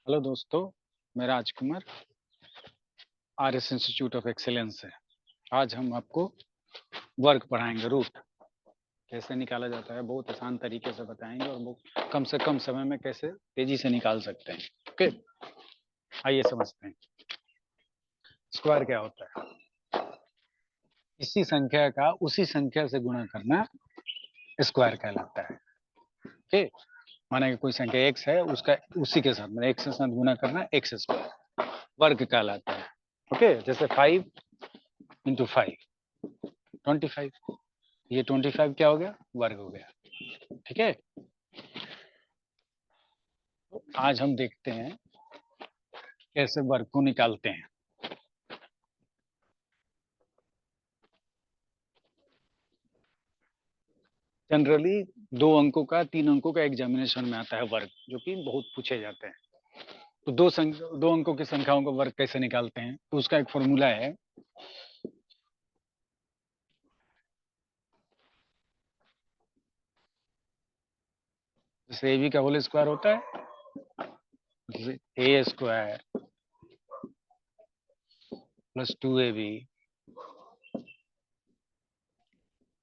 Hello दोस्तों, मैं राजकुमार RS institute of excellence से। आज हम आपको वर्ग पढ़ाएंगे। रूट कैसे निकाला जाता है बहुत आसान तरीके से बताएंगे और वो कम से कम समय में कैसे तेजी से निकाल सकते हैं। ओके, आइए समझते हैं। स्क्वायर क्या होता है? इसी संख्या का उसी संख्या से गुणा करना स्क्वायर कहलाता है। ओके, माना कि कोई संख्या x है, उसका उसी के साथ x के साथ गुणा करना एक्स स्क्वायर वर्ग कहलाता है। ओके, जैसे 5 × 5 25। ये 25 क्या हो गया? वर्ग हो गया। ठीक है, तो आज हम देखते हैं कैसे वर्ग को निकालते हैं। जनरली 2 अंकों का 3 अंकों का एग्जामिनेशन में आता है वर्ग, जो कि बहुत पूछे जाते हैं। तो दो अंकों की संख्याओं का वर्ग कैसे निकालते हैं, तो उसका एक फॉर्मूला है। जैसे AB का होल स्क्वायर होता है, जैसे A² + 2AB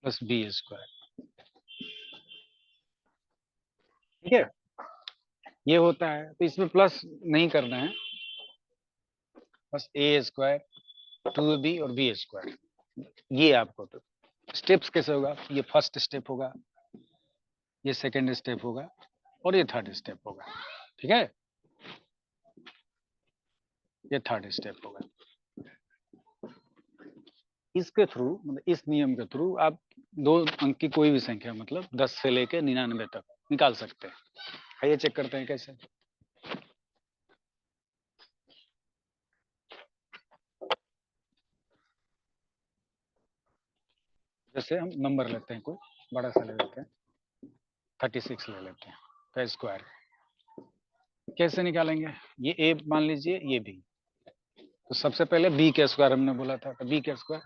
+ B²। ठीक है, ये होता है। तो इसमें प्लस नहीं करना है, बस A² 2AB और B²। ये आपको तो स्टेप्स कैसे होगा? ये फर्स्ट स्टेप होगा, ये सेकंड स्टेप होगा और ये थर्ड स्टेप होगा। ठीक है, ये थर्ड स्टेप होगा। इसके थ्रू, मतलब इस नियम के थ्रू आप 2 अंक की कोई भी संख्या, मतलब 10 से लेकर 99 तक निकाल सकते हैं। आइए चेक करते हैं कैसे। जैसे हम नंबर लेते हैं, कोई बड़ा सा ले लेते हैं, 36 ले लेते हैं का स्क्वायर। कैसे निकालेंगे? ये ए मान लीजिए, ये बी। तो सबसे पहले बी का स्क्वायर हमने बोला था, तो बी का स्क्वायर,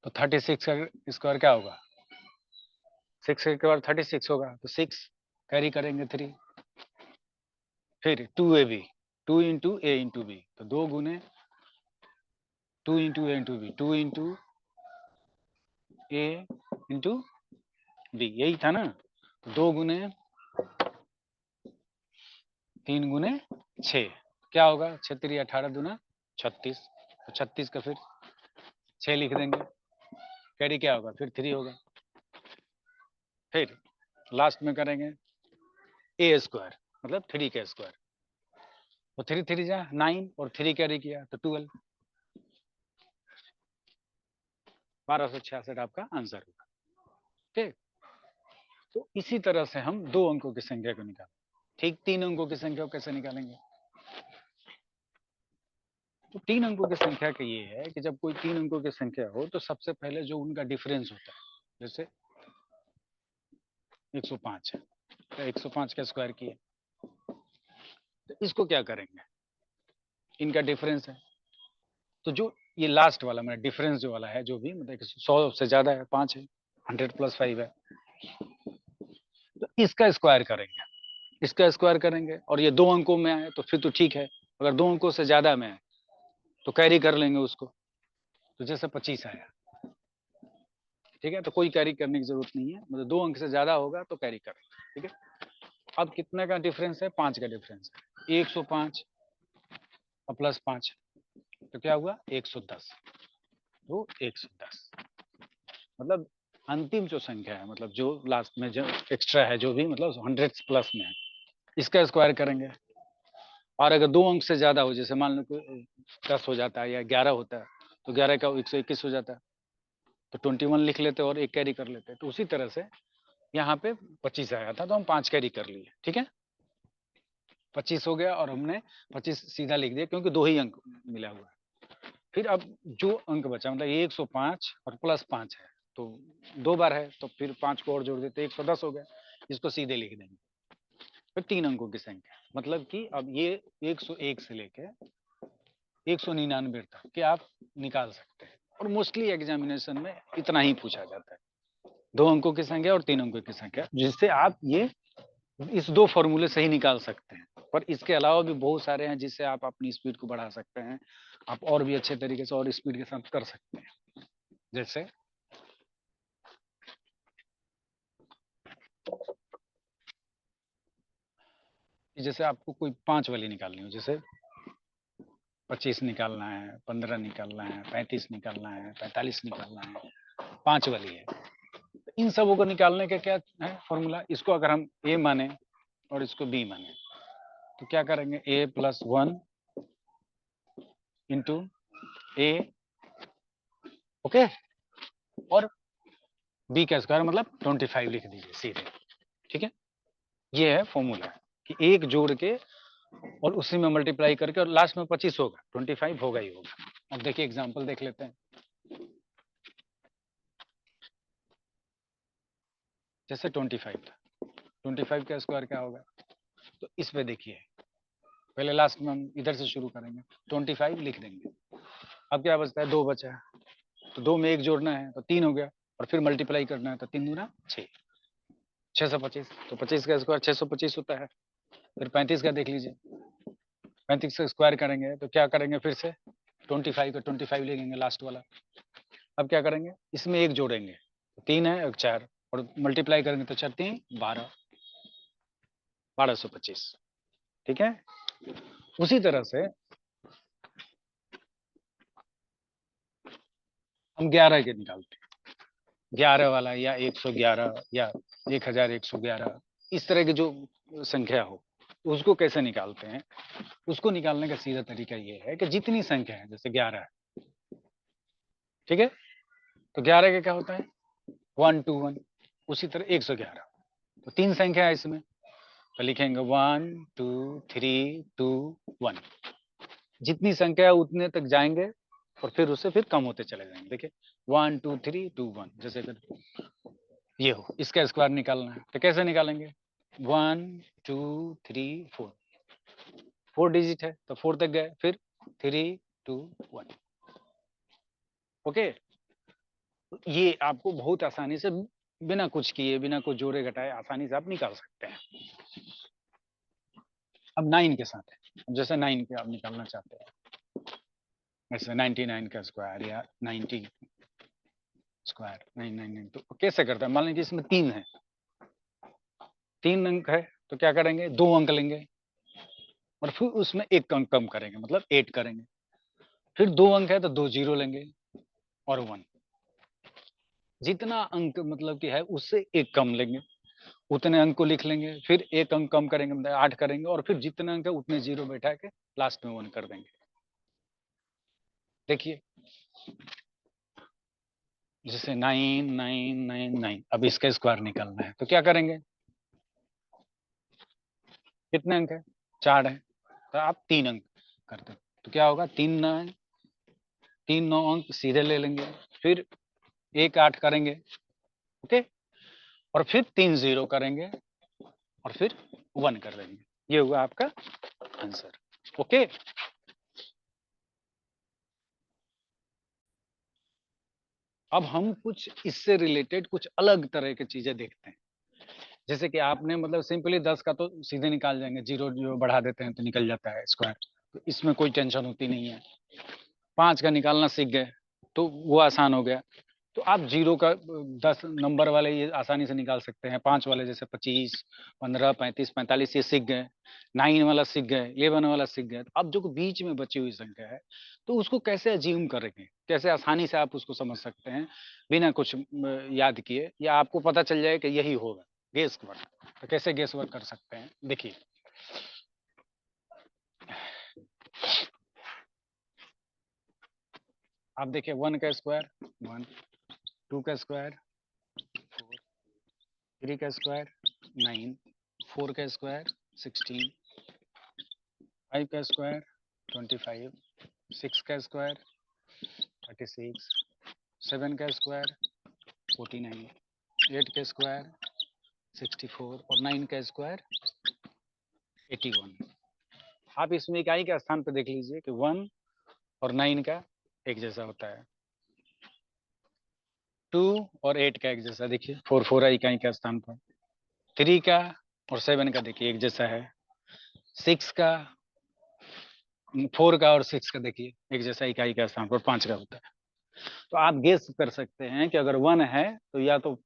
तो 36 का स्क्वायर क्या होगा? 6 के बाद 36 होगा, तो 6 कैरी करेंगे 3। फिर 2AB, 2 × A × B, तो 2 गुने 2 × A × B, 2 × A × B, यही था ना। 2 गुने 3 गुने 6 क्या होगा? 6 3 18 दूना 36। तो 36 का फिर 6 लिख देंगे, कैरी क्या होगा? फिर 3 होगा। फिर लास्ट में करेंगे A² मतलब 3 का स्क्वायर, तो 3 3 जा 9 और 3 कैरी किया तो 12। 1266 आपका आंसर होगा। ठीक, तो इसी तरह से हम 2 अंकों की संख्या को निकालें। ठीक, 3 अंकों की संख्या को कैसे निकालेंगे? तो 3 अंकों की संख्या का ये है कि जब कोई 3 अंकों की संख्या हो, तो सबसे पहले जो उनका डिफरेंस होता है, जैसे 105 है, तो 105 का स्क्वायर किए, तो इसको क्या करेंगे? इनका डिफरेंस है, तो जो ये लास्ट वाला मतलब डिफरेंस जो वाला है, जो भी मतलब 100 से ज्यादा है, 5 है, 100 + 5 है, तो इसका स्क्वायर करेंगे। इसका स्क्वायर करेंगे और ये 2 अंकों में आए तो फिर तो ठीक है। अगर 2 अंकों से ज्यादा में आए तो कैरी कर लेंगे उसको। तो जैसे 25 आया, ठीक है, तो कोई कैरी करने की जरूरत नहीं है, मतलब 2 अंक से ज्यादा होगा तो कैरी करेंगे। ठीक है, अब कितने का डिफरेंस है? 5 का डिफरेंस है। 105 और +5, तो क्या हुआ? 110। तो 110 मतलब अंतिम जो संख्या है, मतलब जो लास्ट में जो एक्स्ट्रा है, जो भी मतलब 100 प्लस में है, इसका स्क्वायर करेंगे। और अगर 2 अंक से ज्यादा हो, जैसे मान लो कि 10 हो जाता है या 11 होता है, तो 11 का 121 हो जाता है, तो 21 लिख लेते और 1 कैरी कर लेते। तो उसी तरह से यहाँ पे 25 आया था, तो हम 5 कैरी कर लिए। ठीक है, 25 हो गया और हमने 25 सीधा लिख दिया, क्योंकि 2 ही अंक मिला हुआ है। फिर अब जो अंक बचा, मतलब 105 और +5 है, तो 2 बार है, तो फिर 5 को और जोड़ देते 110 हो गया। इसको सीधे लिख देंगे। फिर 3 अंकों की संख्या, मतलब कि अब ये 101 से लेके 199 तक के आप निकाल सकते हैं। और मोस्टली एग्जामिनेशन में इतना ही पूछा जाता है, 2 अंकों की संख्या और 3 अंकों की संख्या, जिससे आप ये इस 2 फॉर्मूले से ही निकाल सकते हैं। पर इसके अलावा भी बहुत सारे हैं जिससे आप अपनी स्पीड को बढ़ा सकते हैं, आप और भी अच्छे तरीके से और स्पीड के साथ कर सकते हैं। जैसे जैसे आपको कोई 5 वाली निकालनी हो, जैसे 25 निकालना है, 15 निकालना है, 35 निकालना है, 45 निकालना है, 5 वाली है, तो इन सबों को निकालने का क्या है फॉर्मूला? इसको अगर हम ए माने और इसको बी माने तो क्या करेंगे? a plus 1 into A, okay, और बी का स्क्वायर मतलब 25 लिख दीजिए सीधे, ठीक है। ये है फॉर्मूला कि एक जोड़ के और उसी में मल्टीप्लाई करके और लास्ट में 25 होगा, 25 होगा ही होगा। अब देखिए एग्जांपल देख लेते हैं। जैसे 25 था, 25 का स्क्वायर क्या होगा? तो इस पे देखिए, पहले लास्ट में हम इधर से शुरू करेंगे, 25 लिख देंगे। अब क्या बचता है? 2 बचा है, तो 2 में 1 जोड़ना है तो 3 हो गया, और फिर मल्टीप्लाई करना है तो 3 दूना 6, 625। तो 25 का स्क्वायर 625 होता है। फिर 35 का देख लीजिए, 35 का स्क्वायर करेंगे तो क्या करेंगे? फिर से 25 का 25 लेंगे लास्ट वाला। अब क्या करेंगे? इसमें 1 जोड़ेंगे, 3 है और 4, और मल्टीप्लाई करेंगे तो 4 3 12, 1225, ठीक है। उसी तरह से हम 11 के निकालते हैं, 11 वाला या 111 या 1111, इस तरह की जो संख्या हो उसको कैसे निकालते हैं? उसको निकालने का सीधा तरीका ये है कि जितनी संख्या है, जैसे 11 है, ठीक है, तो 11 का क्या होता है? 1 2 1, उसी तरह 111, तो 3 संख्या है इसमें, तो लिखेंगे 1 2 3 2 1। जितनी संख्या है उतने तक जाएंगे और फिर उससे फिर कम होते चले जाएंगे। देखिए 1 2 3 2 1, जैसे फिर ये हो, इसका स्क्वायर निकालना है तो कैसे निकालेंगे? 1 2 3 4, 4 डिजिट है तो 4 तक गए, फिर 3 2 1, ओके। ये आपको बहुत आसानी से बिना कुछ किए, बिना कुछ जोड़े घटाए आसानी से आप निकाल सकते हैं। अब 9 के साथ है, अब जैसे 9 के आप निकालना चाहते हैं, जैसे 99 का स्क्वायर या 90 स्क्वायर 999, तो कैसे करते हैं? मान लीजिए इसमें 3 है, 3 अंक है, तो क्या करेंगे? 2 अंक लेंगे और फिर उसमें 1 अंक कम करेंगे, मतलब 8 करेंगे। फिर 2 अंक है तो 2 जीरो लेंगे और 1, जितना अंक मतलब कि है उससे 1 कम लेंगे, उतने अंक को लिख लेंगे, फिर 1 अंक कम करेंगे मतलब 8 करेंगे, और फिर जितने अंक है उतने जीरो बैठा के लास्ट में 1 कर देंगे। देखिए जैसे 9999, अब इसका स्क्वायर निकालना है तो क्या करेंगे? कितने अंक है? 4 है, तो आप 3 अंक करते, तो क्या होगा? 3 9 अंक सीधे ले लेंगे, फिर 1 8 करेंगे, ओके, और फिर 3 जीरो करेंगे और फिर 1 कर देंगे। ये हुआ आपका आंसर, ओके। अब हम कुछ इससे रिलेटेड कुछ अलग तरह की चीजें देखते हैं। जैसे कि आपने मतलब सिंपली 10 का तो सीधे निकाल जाएंगे, जीरो जो बढ़ा देते हैं तो निकल जाता है स्क्वायर, तो इसमें कोई टेंशन होती नहीं है। 5 का निकालना सीख गए तो वो आसान हो गया। तो आप जीरो का 10 नंबर वाले ये आसानी से निकाल सकते हैं, 5 वाले जैसे 25 15 35 45 ये सीख गए, 9 वाला सीख गए, 11 वाला सीख गए। अब जो बीच में बची हुई संख्या है तो उसको कैसे अज्यूम करेंगे, कैसे आसानी से आप उसको समझ सकते हैं बिना कुछ याद किए, या आपको पता चल जाए कि यही होगा, गेस वर्क। तो कैसे गेस वर्क कर सकते हैं? देखिए आप देखिए 1 का स्क्वायर 1, 2 का स्क्वायर 4, 3 का स्क्वायर 9, 4 का स्क्वायर 16, 5 का स्क्वायर 25, 6 का स्क्वायर 36, 7 का स्क्वायर 49, 8 का स्क्वायर 64 और 9 का स्क्वायर 81। आप इसमें इकाई के स्थान पर देख लीजिए कि 1 और 9 का एक जैसा होता है, 2 और 8 का एक जैसा, देखिए 4 4 इकाई के स्थान पर, 3 का और 7 का देखिए एक जैसा है, 6 का, 4 का और 6 का देखिए एक जैसा इकाई का स्थान पर 5 का होता है। तो आप गेस कर सकते हैं कि अगर 1 है तो या तो,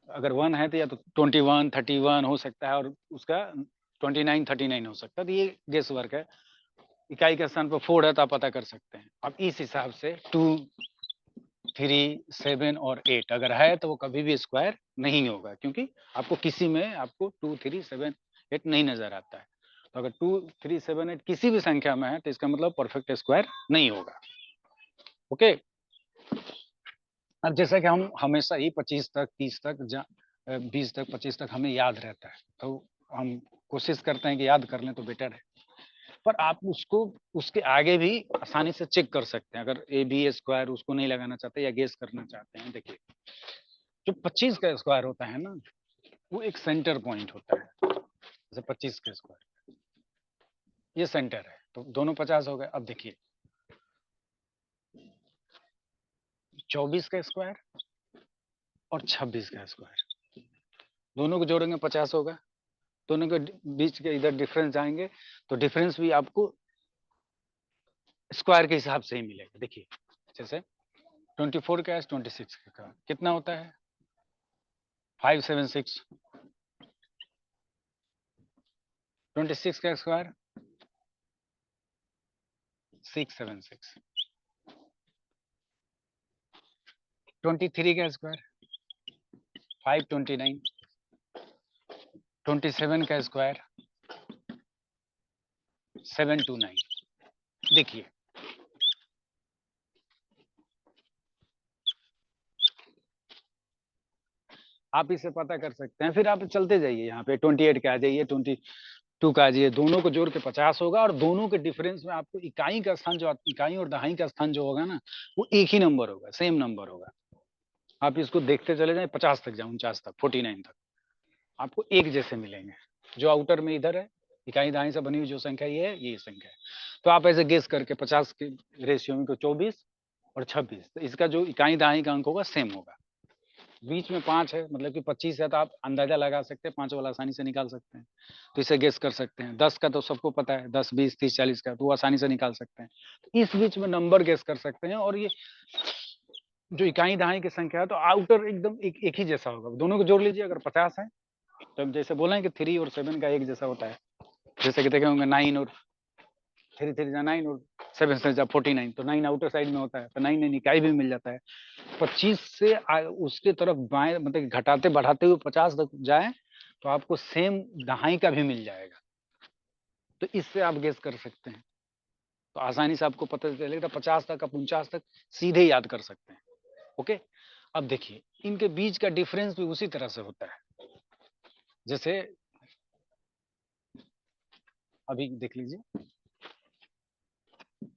अगर 1 है तो या तो 21, 31 हो सकता है और उसका 29, 39 हो सकता है। तो ये गेस वर्क है। इकाई के स्थान पर 4 है तो आप पता कर सकते हैं। अब इस हिसाब से 2, 3, 7 और 8 अगर है तो वो कभी भी स्क्वायर नहीं होगा, क्योंकि आपको किसी में आपको 2, 3, 7, 8 नहीं नजर आता है। तो अगर 2, 3, 7, 8 किसी भी संख्या में है तो इसका मतलब परफेक्ट स्क्वायर नहीं होगा। ओके। अब जैसा कि हम हमेशा ही 25 तक, 30 तक, 20 तक, 25 तक हमें याद रहता है, तो हम कोशिश करते हैं कि याद कर लें तो बेटर है। पर आप उसको उसके आगे भी आसानी से चेक कर सकते हैं। अगर ए बी स्क्वायर उसको नहीं लगाना चाहते या गेस करना चाहते हैं, देखिए जो 25 का स्क्वायर होता है ना, वो एक सेंटर पॉइंट होता है। जैसे 25 का स्क्वायर ये सेंटर है, तो दोनों 50 हो गए। अब देखिए 24 का स्क्वायर और 26 का स्क्वायर दोनों को जोड़ेंगे 50 होगा। दोनों के बीच के इधर डिफरेंस जाएंगे तो डिफरेंस भी आपको स्क्वायर के हिसाब से ही मिलेगा। देखिए जैसे 24 का 26 का कितना होता है? 576। 26 का स्क्वायर 676। 23 का स्क्वायर 529। 27 का स्क्वायर 729। देखिए आप इसे पता कर सकते हैं। फिर आप चलते जाइए, यहाँ पे 28 का आ जाइए, 22 का आ जाइए, दोनों को जोड़ के 50 होगा और दोनों के डिफरेंस में आपको इकाई का स्थान, जो इकाई और दहाई का स्थान जो होगा ना, वो एक ही नंबर होगा, सेम नंबर होगा। आप इसको देखते चले जाए 50 तक जाए, 49 तक, 49 तक, आपको एक जैसे मिलेंगे। जो आउटर में इधर है, इकाई दहाई से बनी हुई जो संख्या ये है, ये संख्या है। तो आप ऐसे गेस करके 50 के रेशियो में 24 और 26, तो इसका जो इकाई दहाई का अंक होगा सेम होगा। बीच में 5 है, मतलब कि 25 है, तो आप अंदाजा लगा सकते हैं, 5 वाला आसानी से निकाल सकते हैं। तो इसे गेस कर सकते हैं। 10 का तो सबको पता है, 10, 20, 30, 40 का तो वो आसानी से निकाल सकते हैं। तो इस बीच में नंबर गेस कर सकते हैं। और ये जो इकाई दहाई की संख्या है तो आउटर एकदम एक ही जैसा होगा। दोनों को जोड़ लीजिए, अगर 50 है तो हम जैसे बोले कि 3 और 7 का एक जैसा होता है, जैसे कि देखे होंगे 9 और 3, 3 जा 9 और 7 से जा 49, तो 9 आउटर साइड में होता है, तो 9 इकाई भी मिल जाता है। 25 से उसके तरफ बाएं, मतलब घटाते बढ़ाते हुए 50 तक जाए तो आपको सेम दहाई का भी मिल जाएगा। तो इससे आप गेस कर सकते हैं। तो आसानी से आपको पता चलेगा। 50 तक, 49 तक सीधे याद कर सकते हैं। ओके। अब देखिए इनके बीच का डिफरेंस भी उसी तरह से होता है। जैसे अभी देख लीजिए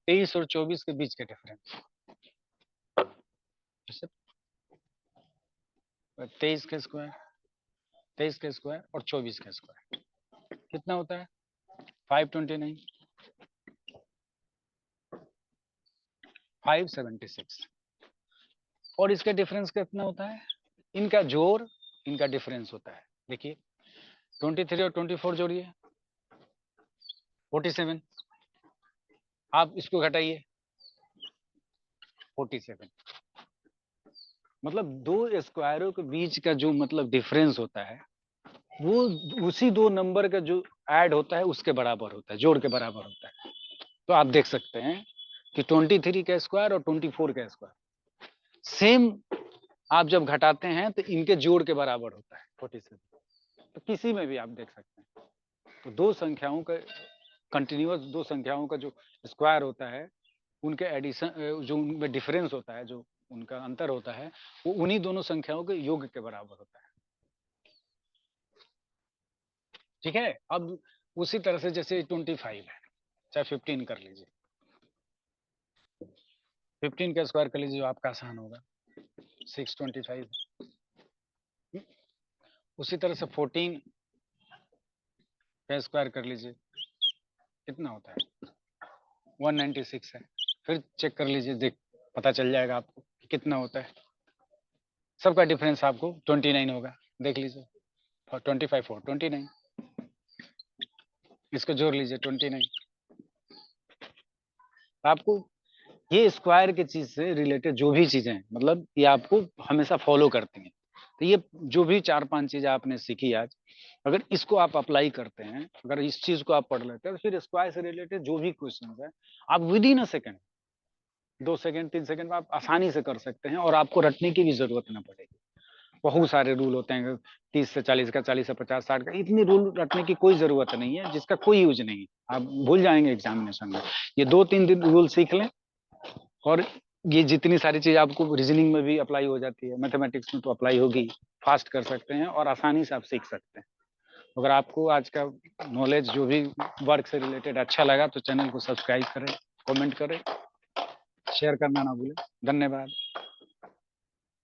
23 और 24 के बीच का डिफरेंस, जैसे 23 का स्क्वायर, 23 का स्क्वायर और 24 का स्क्वायर कितना होता है? 529, 576। और इसका डिफरेंस कितना होता है? इनका जोड़, इनका डिफरेंस होता है। देखिए 23 और 24 जोड़िए 47। आप इसको घटाइए 47। मतलब दो स्क्वायरों के बीच का जो मतलब डिफरेंस होता है, वो उसी दो नंबर का जो ऐड होता है उसके बराबर होता है, जोड़ के बराबर होता है। तो आप देख सकते हैं कि 23 का स्क्वायर और 24 का स्क्वायर सेम, आप जब घटाते हैं तो इनके जोड़ के बराबर होता है 47। तो किसी में भी आप देख सकते हैं। तो दो संख्याओं का कंटिन्यूअस, दो संख्याओं का जो स्क्वायर होता है, उनके एडिशन, जो उनमें डिफरेंस होता है, जो उनका अंतर होता है, वो उन्हीं दोनों संख्याओं के योग के बराबर होता है। ठीक है। अब उसी तरह से जैसे 25 है, चाहे 15 कर लीजिए, 15 का स्क्वायर कर लीजिए, जो आपका आसान होगा 625। उसी तरह से 14 का स्क्वायर कर लीजिए, कितना होता है? 196 है। फिर चेक कर लीजिए, देख पता चल जाएगा आपको कि कितना होता है। सबका डिफरेंस आपको 29 होगा, देख लीजिए। 25 4 29। इसको जोड़ लीजिए 29। आपको ये स्क्वायर की चीज से रिलेटेड जो भी चीजें हैं, मतलब ये आपको हमेशा फॉलो करती हैं। तो ये जो भी 4-5 चीजें आपने सीखी आज, अगर इसको आप अप्लाई करते हैं, अगर इस चीज को आप पढ़ लेते हैं, तो फिर स्क्वायर से रिलेटेड जो भी क्वेश्चन है आप with in a second, 2 second 3 second में आप आसानी से कर सकते हैं, और आपको रटने की भी जरूरत ना पड़ेगी। बहुत सारे रूल होते हैं, 30 से 40 का, 40 से 50, 60 का, इतनी रूल रटने की कोई जरूरत नहीं है, जिसका कोई यूज नहीं है, आप भूल जाएंगे एग्जामिनेशन में। ये 2-3 दिन रूल सीख लें, और ये जितनी सारी चीज आपको रीजनिंग में भी अप्लाई हो जाती है, मैथमेटिक्स में तो अप्लाई होगी, फास्ट कर सकते हैं और आसानी से आप सीख सकते हैं। अगर आपको आज का नॉलेज जो भी वर्क से रिलेटेड अच्छा लगा, तो चैनल को सब्सक्राइब करें, कमेंट करें, शेयर करना ना भूलें। धन्यवाद।